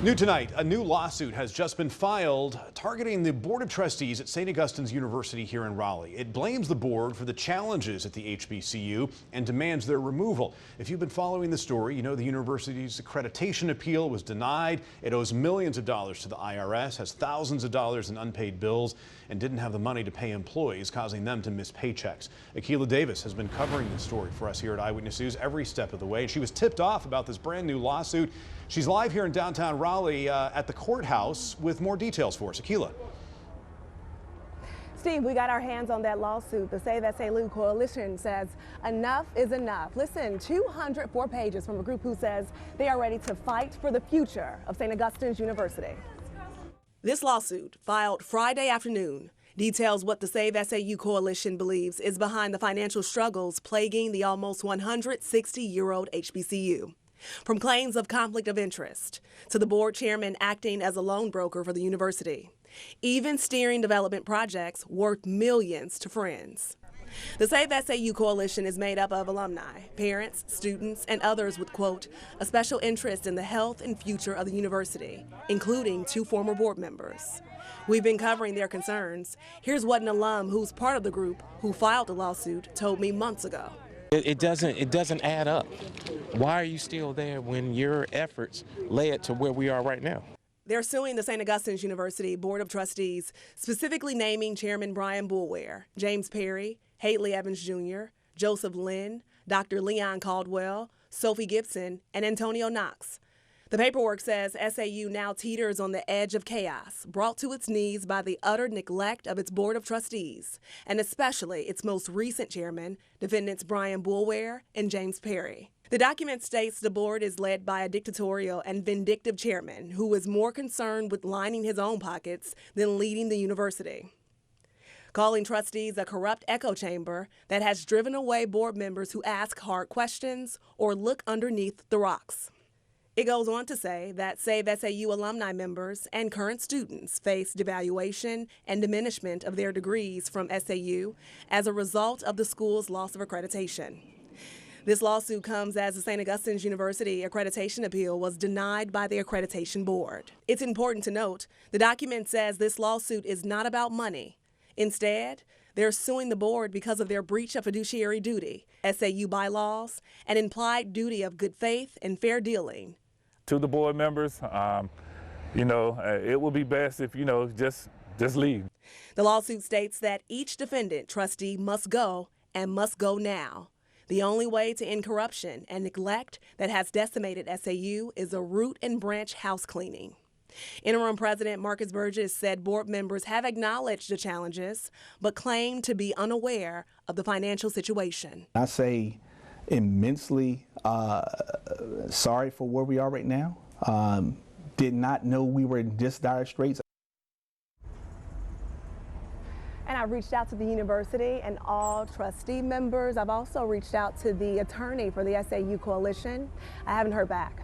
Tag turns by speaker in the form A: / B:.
A: New tonight, a new lawsuit has just been filed targeting the Board of Trustees at St. Augustine's University here in Raleigh. It blames the board for the challenges at the HBCU and demands their removal. If you've been following the story, you know the university's accreditation appeal was denied. It owes millions of dollars to the IRS, has thousands of dollars in unpaid bills, and didn't have the money to pay employees, causing them to miss paychecks. Akilah Davis has been covering this story for us here at Eyewitness News every step of the way. She was tipped off about this brand new lawsuit. She's live here in downtown Raleigh at the courthouse with more details for us. Akilah.
B: Steve, we got our hands on that lawsuit. The SAVE SAU Coalition says enough is enough. Listen, 204 pages from a group who says they are ready to fight for the future of St. Augustine's University.
C: This lawsuit, filed Friday afternoon, details what the SAVE SAU Coalition believes is behind the financial struggles plaguing the almost 160-year-old HBCU. From claims of conflict of interest to the board chairman acting as a loan broker for the university, even steering development projects worth millions to friends. The SAVE SAU Coalition is made up of alumni, parents, students, and others with, quote, a special interest in the health and future of the university, including 2 former board members. We've been covering their concerns. Here's what an alum who's part of the group who filed the lawsuit told me months ago.
D: It doesn't add up. Why are you still there when your efforts led to where we are right now?
C: They're suing the St. Augustine's University Board of Trustees, specifically naming Chairman Brian Boulware, James Perry, Haley Evans Jr., Joseph Lynn, Dr. Leon Caldwell, Sophie Gibson, and Antonio Knox. The paperwork says SAU now teeters on the edge of chaos, brought to its knees by the utter neglect of its Board of Trustees, and especially its most recent chairman, defendants Brian Boulware and James Perry. The document states the board is led by a dictatorial and vindictive chairman who is more concerned with lining his own pockets than leading the university, calling trustees a corrupt echo chamber that has driven away board members who ask hard questions or look underneath the rocks. It goes on to say that SAVE SAU alumni members and current students face devaluation and diminishment of their degrees from SAU as a result of the school's loss of accreditation. This lawsuit comes as the St. Augustine's University accreditation appeal was denied by the accreditation board. It's important to note the document says this lawsuit is not about money. Instead, they're suing the board because of their breach of fiduciary duty, SAU bylaws, and implied duty of good faith and fair dealing.
E: To the board members, it would be best if, just leave.
C: The lawsuit states that each defendant trustee must go and must go now. The only way to end corruption and neglect that has decimated SAU is a root and branch house cleaning. Interim President Marcus Burgess said board members have acknowledged the challenges, but claim to be unaware of the financial situation.
F: I say immensely sorry for where we are right now. Did not know we were in this dire straits.
B: And I reached out to the university and all trustee members. I've also reached out to the attorney for the SAU Coalition. I haven't heard back.